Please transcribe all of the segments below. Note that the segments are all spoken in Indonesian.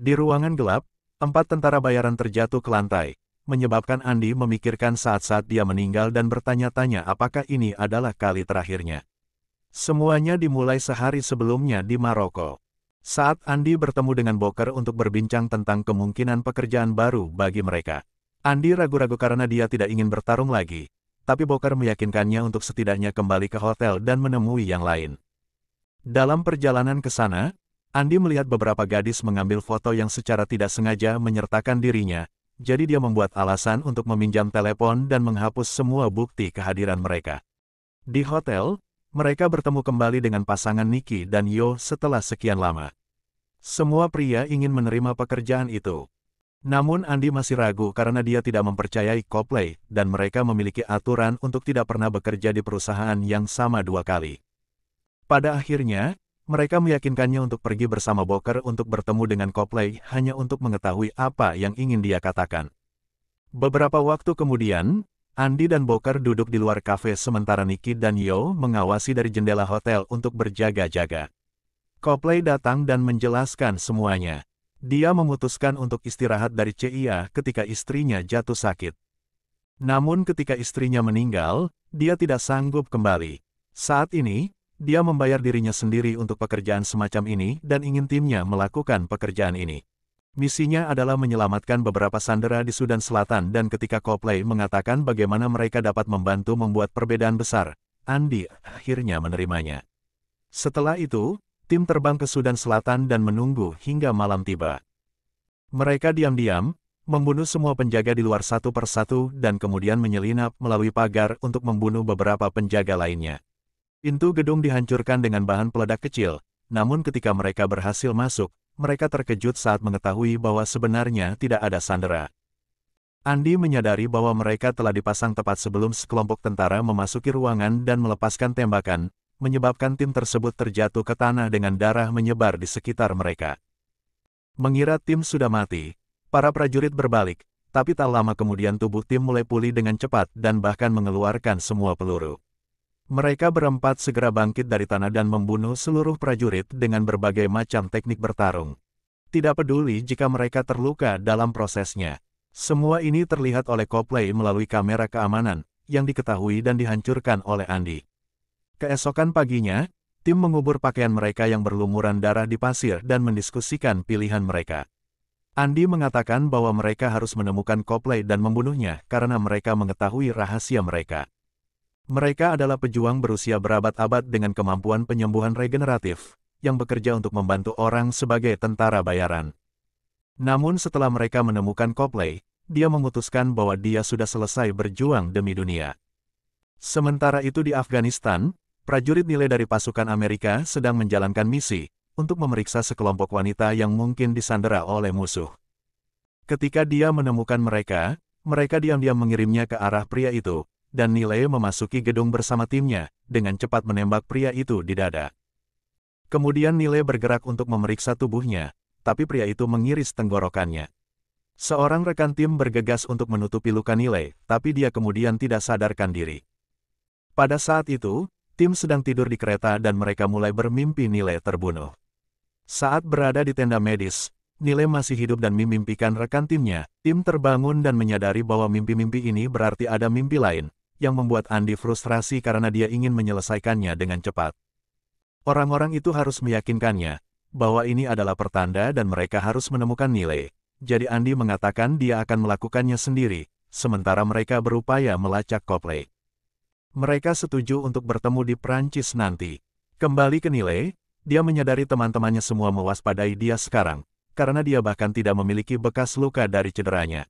Di ruangan gelap, 4 tentara bayaran terjatuh ke lantai, menyebabkan Andy memikirkan saat-saat dia meninggal dan bertanya-tanya apakah ini adalah kali terakhirnya. Semuanya dimulai sehari sebelumnya di Maroko. Saat Andy bertemu dengan Boker untuk berbincang tentang kemungkinan pekerjaan baru bagi mereka. Andy ragu-ragu karena dia tidak ingin bertarung lagi, tapi Boker meyakinkannya untuk setidaknya kembali ke hotel dan menemui yang lain. Dalam perjalanan ke sana, Andy melihat beberapa gadis mengambil foto yang secara tidak sengaja menyertakan dirinya, jadi dia membuat alasan untuk meminjam telepon dan menghapus semua bukti kehadiran mereka. Di hotel, mereka bertemu kembali dengan pasangan Nikki dan Yo setelah sekian lama. Semua pria ingin menerima pekerjaan itu. Namun Andy masih ragu karena dia tidak mempercayai Copley dan mereka memiliki aturan untuk tidak pernah bekerja di perusahaan yang sama 2 kali. Pada akhirnya, mereka meyakinkannya untuk pergi bersama Boker untuk bertemu dengan Copley hanya untuk mengetahui apa yang ingin dia katakan. Beberapa waktu kemudian, Andy dan Boker duduk di luar kafe sementara Nikki dan Yo mengawasi dari jendela hotel untuk berjaga-jaga. Copley datang dan menjelaskan semuanya. Dia memutuskan untuk istirahat dari CIA ketika istrinya jatuh sakit. Namun ketika istrinya meninggal, dia tidak sanggup kembali. Saat ini, dia membayar dirinya sendiri untuk pekerjaan semacam ini dan ingin timnya melakukan pekerjaan ini. Misinya adalah menyelamatkan beberapa sandera di Sudan Selatan dan ketika Copley mengatakan bagaimana mereka dapat membantu membuat perbedaan besar, Andy akhirnya menerimanya. Setelah itu, tim terbang ke Sudan Selatan dan menunggu hingga malam tiba. Mereka diam-diam, membunuh semua penjaga di luar satu persatu dan kemudian menyelinap melalui pagar untuk membunuh beberapa penjaga lainnya. Pintu gedung dihancurkan dengan bahan peledak kecil, namun ketika mereka berhasil masuk, mereka terkejut saat mengetahui bahwa sebenarnya tidak ada sandera. Andy menyadari bahwa mereka telah dipasang tepat sebelum sekelompok tentara memasuki ruangan dan melepaskan tembakan, menyebabkan tim tersebut terjatuh ke tanah dengan darah menyebar di sekitar mereka. Mengira tim sudah mati, para prajurit berbalik, tapi tak lama kemudian tubuh tim mulai pulih dengan cepat dan bahkan mengeluarkan semua peluru. Mereka berempat segera bangkit dari tanah dan membunuh seluruh prajurit dengan berbagai macam teknik bertarung. Tidak peduli jika mereka terluka dalam prosesnya. Semua ini terlihat oleh Copley melalui kamera keamanan, yang diketahui dan dihancurkan oleh Andy. Keesokan paginya, tim mengubur pakaian mereka yang berlumuran darah di pasir dan mendiskusikan pilihan mereka. Andy mengatakan bahwa mereka harus menemukan Copley dan membunuhnya karena mereka mengetahui rahasia mereka. Mereka adalah pejuang berusia berabad-abad dengan kemampuan penyembuhan regeneratif, yang bekerja untuk membantu orang sebagai tentara bayaran. Namun setelah mereka menemukan Copley, dia memutuskan bahwa dia sudah selesai berjuang demi dunia. Sementara itu di Afghanistan, prajurit nilai dari pasukan Amerika sedang menjalankan misi untuk memeriksa sekelompok wanita yang mungkin disandera oleh musuh. Ketika dia menemukan mereka, mereka diam-diam mengirimnya ke arah pria itu, dan Nile memasuki gedung bersama timnya, dengan cepat menembak pria itu di dada. Kemudian Nile bergerak untuk memeriksa tubuhnya, tapi pria itu mengiris tenggorokannya. Seorang rekan tim bergegas untuk menutupi luka Nile, tapi dia kemudian tidak sadarkan diri. Pada saat itu, tim sedang tidur di kereta dan mereka mulai bermimpi Nile terbunuh. Saat berada di tenda medis, Nile masih hidup dan memimpikan rekan timnya. Tim terbangun dan menyadari bahwa mimpi-mimpi ini berarti ada mimpi lain, yang membuat Andy frustrasi karena dia ingin menyelesaikannya dengan cepat. Orang-orang itu harus meyakinkannya bahwa ini adalah pertanda dan mereka harus menemukan Nile. Jadi Andy mengatakan dia akan melakukannya sendiri, sementara mereka berupaya melacak Copley. Mereka setuju untuk bertemu di Prancis nanti. Kembali ke Nile, dia menyadari teman-temannya semua mewaspadai dia sekarang, karena dia bahkan tidak memiliki bekas luka dari cederanya.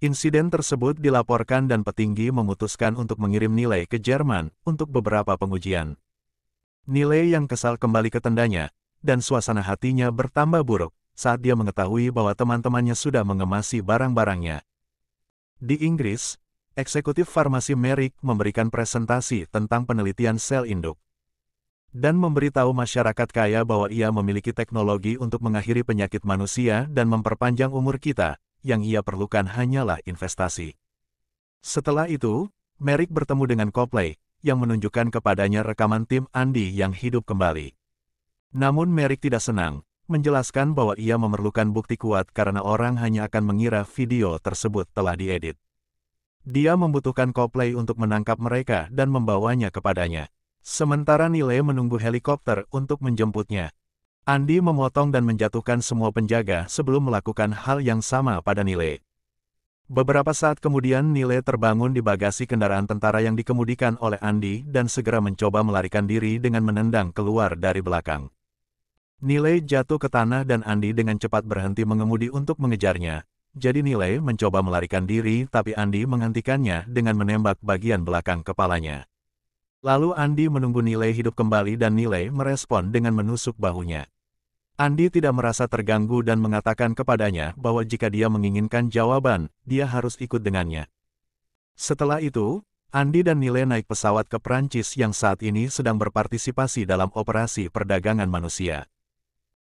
Insiden tersebut dilaporkan dan petinggi memutuskan untuk mengirim Nile ke Jerman untuk beberapa pengujian. Nile yang kesal kembali ke tendanya, dan suasana hatinya bertambah buruk saat dia mengetahui bahwa teman-temannya sudah mengemasi barang-barangnya. Di Inggris, eksekutif farmasi Merrick memberikan presentasi tentang penelitian sel induk dan memberitahu masyarakat kaya bahwa ia memiliki teknologi untuk mengakhiri penyakit manusia dan memperpanjang umur kita, yang ia perlukan hanyalah investasi. Setelah itu, Merrick bertemu dengan Copley, yang menunjukkan kepadanya rekaman tim Andy yang hidup kembali. Namun Merrick tidak senang, menjelaskan bahwa ia memerlukan bukti kuat karena orang hanya akan mengira video tersebut telah diedit. Dia membutuhkan Copley untuk menangkap mereka dan membawanya kepadanya. Sementara Nile menunggu helikopter untuk menjemputnya. Andy memotong dan menjatuhkan semua penjaga sebelum melakukan hal yang sama pada Nile. Beberapa saat kemudian Nile terbangun di bagasi kendaraan tentara yang dikemudikan oleh Andy dan segera mencoba melarikan diri dengan menendang keluar dari belakang. Nile jatuh ke tanah dan Andy dengan cepat berhenti mengemudi untuk mengejarnya. Jadi Nile mencoba melarikan diri tapi Andy menghentikannya dengan menembak bagian belakang kepalanya. Lalu Andy menunggu Nile hidup kembali dan Nile merespon dengan menusuk bahunya. Andy tidak merasa terganggu dan mengatakan kepadanya bahwa jika dia menginginkan jawaban, dia harus ikut dengannya. Setelah itu, Andy dan Nile naik pesawat ke Prancis yang saat ini sedang berpartisipasi dalam operasi perdagangan manusia.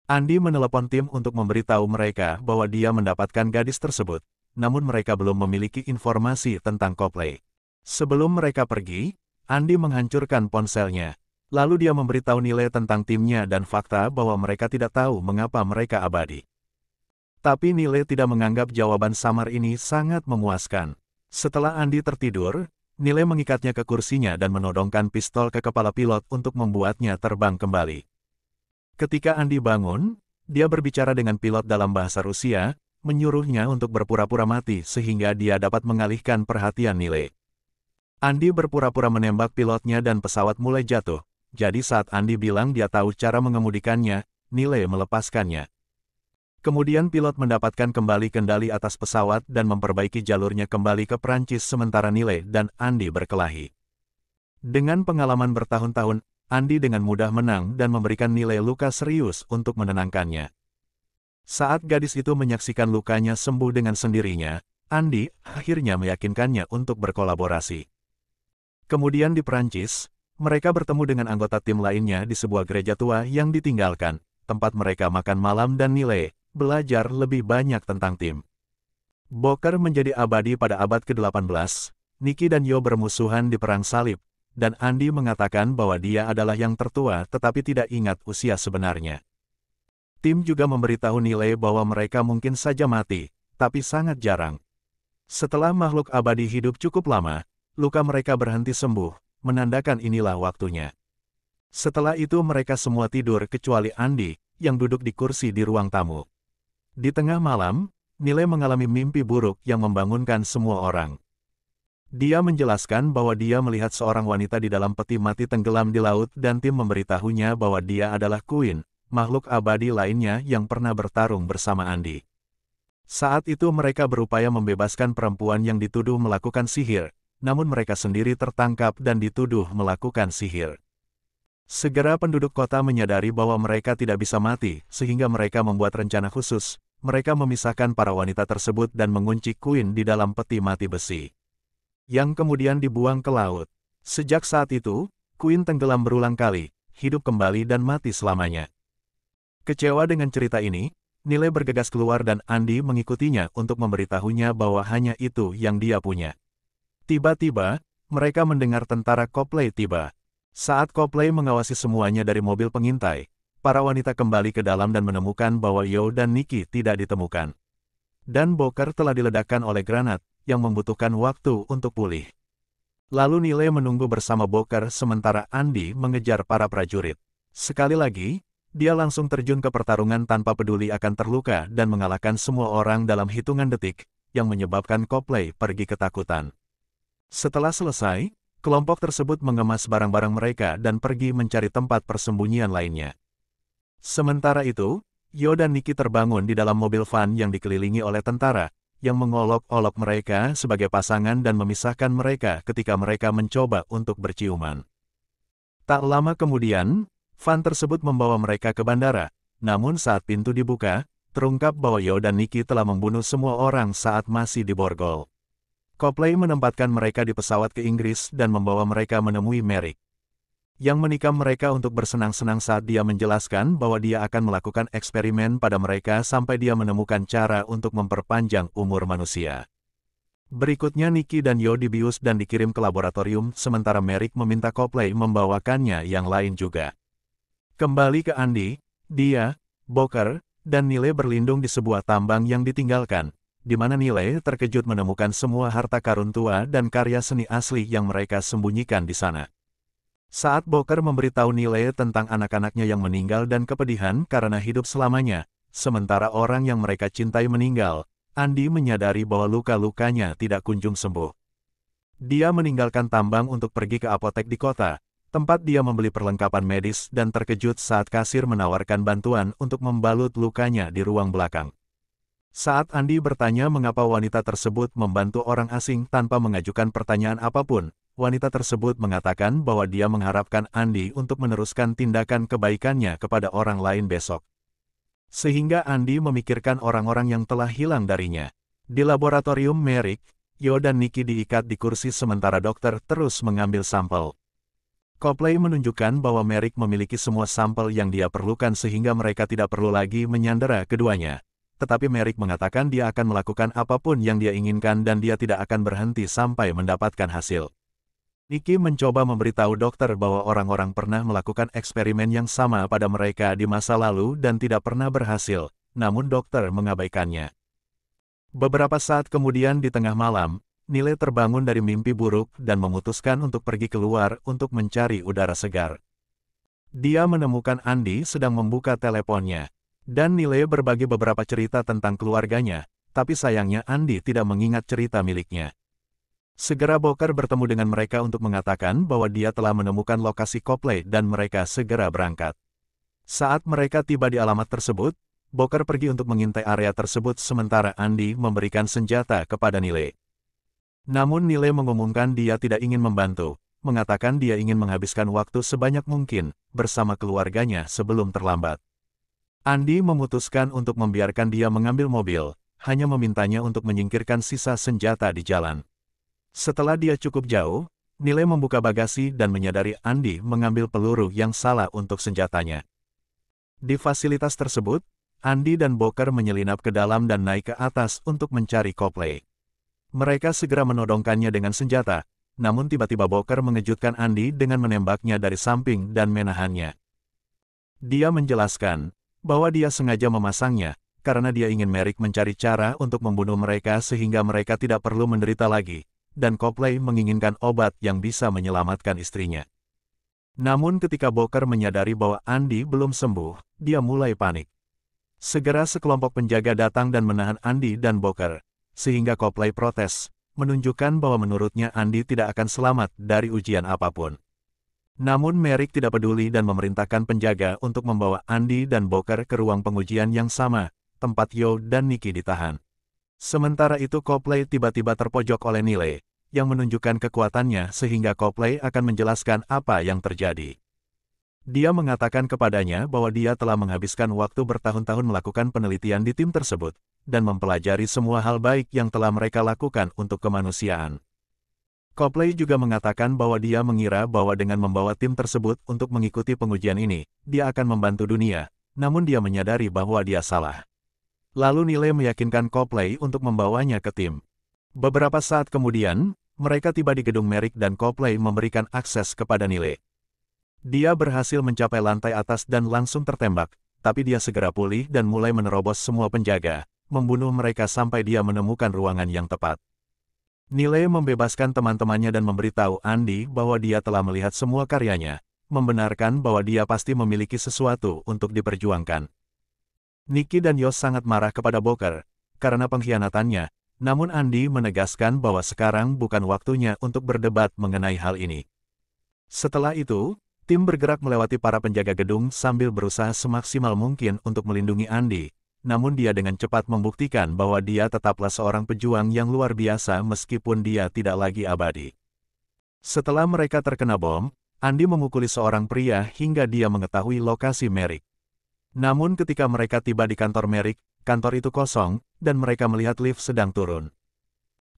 Andy menelepon tim untuk memberitahu mereka bahwa dia mendapatkan gadis tersebut, namun mereka belum memiliki informasi tentang Copley. Sebelum mereka pergi, Andy menghancurkan ponselnya. Lalu dia memberitahu Nile tentang timnya dan fakta bahwa mereka tidak tahu mengapa mereka abadi. Tapi Nile tidak menganggap jawaban samar ini sangat memuaskan. Setelah Andy tertidur, Nile mengikatnya ke kursinya dan menodongkan pistol ke kepala pilot untuk membuatnya terbang kembali. Ketika Andy bangun, dia berbicara dengan pilot dalam bahasa Rusia, menyuruhnya untuk berpura-pura mati sehingga dia dapat mengalihkan perhatian Nile. Andy berpura-pura menembak pilotnya dan pesawat mulai jatuh. Jadi saat Andy bilang dia tahu cara mengemudikannya, Nile melepaskannya. Kemudian pilot mendapatkan kembali kendali atas pesawat dan memperbaiki jalurnya kembali ke Prancis sementara Nile dan Andy berkelahi. Dengan pengalaman bertahun-tahun, Andy dengan mudah menang dan memberikan Nile luka serius untuk menenangkannya. Saat gadis itu menyaksikan lukanya sembuh dengan sendirinya, Andy akhirnya meyakinkannya untuk berkolaborasi. Kemudian di Prancis, mereka bertemu dengan anggota tim lainnya di sebuah gereja tua yang ditinggalkan, tempat mereka makan malam dan Nile belajar lebih banyak tentang tim. Boker menjadi abadi pada abad ke-18, Nicky dan Yo bermusuhan di Perang Salib, dan Andy mengatakan bahwa dia adalah yang tertua tetapi tidak ingat usia sebenarnya. Tim juga memberitahu Nile bahwa mereka mungkin saja mati, tapi sangat jarang. Setelah makhluk abadi hidup cukup lama, luka mereka berhenti sembuh, menandakan inilah waktunya. Setelah itu mereka semua tidur kecuali Andy, yang duduk di kursi di ruang tamu. Di tengah malam, Nile mengalami mimpi buruk yang membangunkan semua orang. Dia menjelaskan bahwa dia melihat seorang wanita di dalam peti mati tenggelam di laut dan tim memberitahunya bahwa dia adalah Queen, makhluk abadi lainnya yang pernah bertarung bersama Andy. Saat itu mereka berupaya membebaskan perempuan yang dituduh melakukan sihir, namun mereka sendiri tertangkap dan dituduh melakukan sihir. Segera penduduk kota menyadari bahwa mereka tidak bisa mati, sehingga mereka membuat rencana khusus. Mereka memisahkan para wanita tersebut dan mengunci Queen di dalam peti mati besi, yang kemudian dibuang ke laut. Sejak saat itu, Queen tenggelam berulang kali, hidup kembali dan mati selamanya. Kecewa dengan cerita ini, Nile bergegas keluar dan Andy mengikutinya untuk memberitahunya bahwa hanya itu yang dia punya. Tiba-tiba, mereka mendengar tentara Copley tiba. Saat Copley mengawasi semuanya dari mobil pengintai, para wanita kembali ke dalam dan menemukan bahwa Yo dan Nicky tidak ditemukan. Dan Boker telah diledakkan oleh granat, yang membutuhkan waktu untuk pulih. Lalu Nile menunggu bersama Boker sementara Andy mengejar para prajurit. Sekali lagi, dia langsung terjun ke pertarungan tanpa peduli akan terluka dan mengalahkan semua orang dalam hitungan detik, yang menyebabkan Copley pergi ketakutan. Setelah selesai, kelompok tersebut mengemas barang-barang mereka dan pergi mencari tempat persembunyian lainnya. Sementara itu, Yo dan Nicky terbangun di dalam mobil van yang dikelilingi oleh tentara, yang mengolok-olok mereka sebagai pasangan dan memisahkan mereka ketika mereka mencoba untuk berciuman. Tak lama kemudian, van tersebut membawa mereka ke bandara, namun saat pintu dibuka, terungkap bahwa Yo dan Nicky telah membunuh semua orang saat masih di borgol. Copley menempatkan mereka di pesawat ke Inggris dan membawa mereka menemui Merrick, yang menikam mereka untuk bersenang-senang saat dia menjelaskan bahwa dia akan melakukan eksperimen pada mereka sampai dia menemukan cara untuk memperpanjang umur manusia. Berikutnya Nicky dan Yo dibius dan dikirim ke laboratorium, sementara Merrick meminta Copley membawakannya yang lain juga. Kembali ke Andy, dia, Booker, dan Nile berlindung di sebuah tambang yang ditinggalkan, di mana Nile terkejut menemukan semua harta karun tua dan karya seni asli yang mereka sembunyikan di sana. Saat Booker memberitahu Nile tentang anak-anaknya yang meninggal dan kepedihan karena hidup selamanya, sementara orang yang mereka cintai meninggal, Andy menyadari bahwa luka-lukanya tidak kunjung sembuh. Dia meninggalkan tambang untuk pergi ke apotek di kota, tempat dia membeli perlengkapan medis dan terkejut saat kasir menawarkan bantuan untuk membalut lukanya di ruang belakang. Saat Andy bertanya mengapa wanita tersebut membantu orang asing tanpa mengajukan pertanyaan apapun, wanita tersebut mengatakan bahwa dia mengharapkan Andy untuk meneruskan tindakan kebaikannya kepada orang lain besok. Sehingga Andy memikirkan orang-orang yang telah hilang darinya. Di laboratorium Merrick, Yo dan Nikki diikat di kursi sementara dokter terus mengambil sampel. Copley menunjukkan bahwa Merrick memiliki semua sampel yang dia perlukan sehingga mereka tidak perlu lagi menyandera keduanya. Tetapi Merrick mengatakan dia akan melakukan apapun yang dia inginkan dan dia tidak akan berhenti sampai mendapatkan hasil. Nikki mencoba memberitahu dokter bahwa orang-orang pernah melakukan eksperimen yang sama pada mereka di masa lalu dan tidak pernah berhasil, namun dokter mengabaikannya. Beberapa saat kemudian di tengah malam, Nile terbangun dari mimpi buruk dan memutuskan untuk pergi keluar untuk mencari udara segar. Dia menemukan Andy sedang membuka teleponnya, dan Nile berbagi beberapa cerita tentang keluarganya, tapi sayangnya Andy tidak mengingat cerita miliknya. Segera Booker bertemu dengan mereka untuk mengatakan bahwa dia telah menemukan lokasi Copley dan mereka segera berangkat. Saat mereka tiba di alamat tersebut, Booker pergi untuk mengintai area tersebut sementara Andy memberikan senjata kepada Nile. Namun Nile mengumumkan dia tidak ingin membantu, mengatakan dia ingin menghabiskan waktu sebanyak mungkin bersama keluarganya sebelum terlambat. Andy memutuskan untuk membiarkan dia mengambil mobil, hanya memintanya untuk menyingkirkan sisa senjata di jalan. Setelah dia cukup jauh, Nile membuka bagasi dan menyadari Andy mengambil peluru yang salah untuk senjatanya. Di fasilitas tersebut, Andy dan Booker menyelinap ke dalam dan naik ke atas untuk mencari Copley. Mereka segera menodongkannya dengan senjata, namun tiba-tiba Booker mengejutkan Andy dengan menembaknya dari samping dan menahannya. Dia menjelaskan bahwa dia sengaja memasangnya, karena dia ingin Merrick mencari cara untuk membunuh mereka sehingga mereka tidak perlu menderita lagi, dan Copley menginginkan obat yang bisa menyelamatkan istrinya. Namun ketika Booker menyadari bahwa Andy belum sembuh, dia mulai panik. Segera sekelompok penjaga datang dan menahan Andy dan Booker, sehingga Copley protes, menunjukkan bahwa menurutnya Andy tidak akan selamat dari ujian apapun. Namun Merrick tidak peduli dan memerintahkan penjaga untuk membawa Andy dan Booker ke ruang pengujian yang sama, tempat Yo dan Nikki ditahan. Sementara itu Copley tiba-tiba terpojok oleh Nile, yang menunjukkan kekuatannya sehingga Copley akan menjelaskan apa yang terjadi. Dia mengatakan kepadanya bahwa dia telah menghabiskan waktu bertahun-tahun melakukan penelitian di tim tersebut, dan mempelajari semua hal baik yang telah mereka lakukan untuk kemanusiaan. Copley juga mengatakan bahwa dia mengira bahwa dengan membawa tim tersebut untuk mengikuti pengujian ini, dia akan membantu dunia, namun dia menyadari bahwa dia salah. Lalu Nile meyakinkan Copley untuk membawanya ke tim. Beberapa saat kemudian, mereka tiba di gedung Merrick dan Copley memberikan akses kepada Nile. Dia berhasil mencapai lantai atas dan langsung tertembak, tapi dia segera pulih dan mulai menerobos semua penjaga, membunuh mereka sampai dia menemukan ruangan yang tepat. Nile membebaskan teman-temannya dan memberitahu Andy bahwa dia telah melihat semua karyanya, membenarkan bahwa dia pasti memiliki sesuatu untuk diperjuangkan. Nikki dan Yo sangat marah kepada Booker karena pengkhianatannya, namun Andy menegaskan bahwa sekarang bukan waktunya untuk berdebat mengenai hal ini. Setelah itu, tim bergerak melewati para penjaga gedung sambil berusaha semaksimal mungkin untuk melindungi Andy. Namun dia dengan cepat membuktikan bahwa dia tetaplah seorang pejuang yang luar biasa meskipun dia tidak lagi abadi. Setelah mereka terkena bom, Andy memukuli seorang pria hingga dia mengetahui lokasi Merrick. Namun ketika mereka tiba di kantor Merrick, kantor itu kosong, dan mereka melihat lift sedang turun.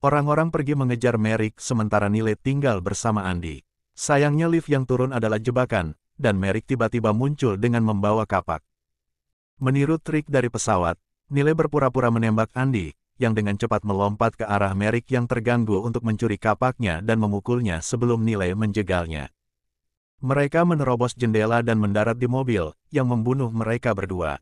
Orang-orang pergi mengejar Merrick sementara Nile tinggal bersama Andy. Sayangnya lift yang turun adalah jebakan, dan Merrick tiba-tiba muncul dengan membawa kapak. Meniru trik dari pesawat, Nile berpura-pura menembak Andy, yang dengan cepat melompat ke arah Merrick yang terganggu untuk mencuri kapaknya dan memukulnya sebelum Nile menjegalnya. Mereka menerobos jendela dan mendarat di mobil, yang membunuh mereka berdua.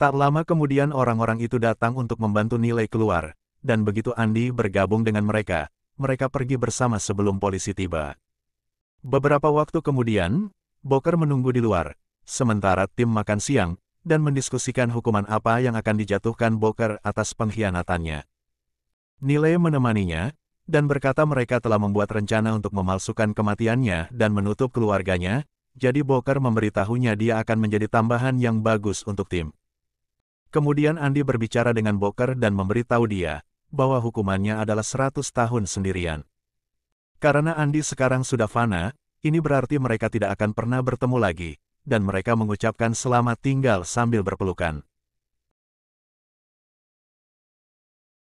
Tak lama kemudian orang-orang itu datang untuk membantu Nilai keluar, dan begitu Andi bergabung dengan mereka, mereka pergi bersama sebelum polisi tiba. Beberapa waktu kemudian, Booker menunggu di luar, sementara tim makan siang, dan mendiskusikan hukuman apa yang akan dijatuhkan Booker atas pengkhianatannya. Nilai menemaninya, dan berkata mereka telah membuat rencana untuk memalsukan kematiannya dan menutup keluarganya, jadi Booker memberitahunya dia akan menjadi tambahan yang bagus untuk tim. Kemudian Andi berbicara dengan Booker dan memberitahu dia, bahwa hukumannya adalah 100 tahun sendirian. Karena Andi sekarang sudah fana, ini berarti mereka tidak akan pernah bertemu lagi, dan mereka mengucapkan selamat tinggal sambil berpelukan.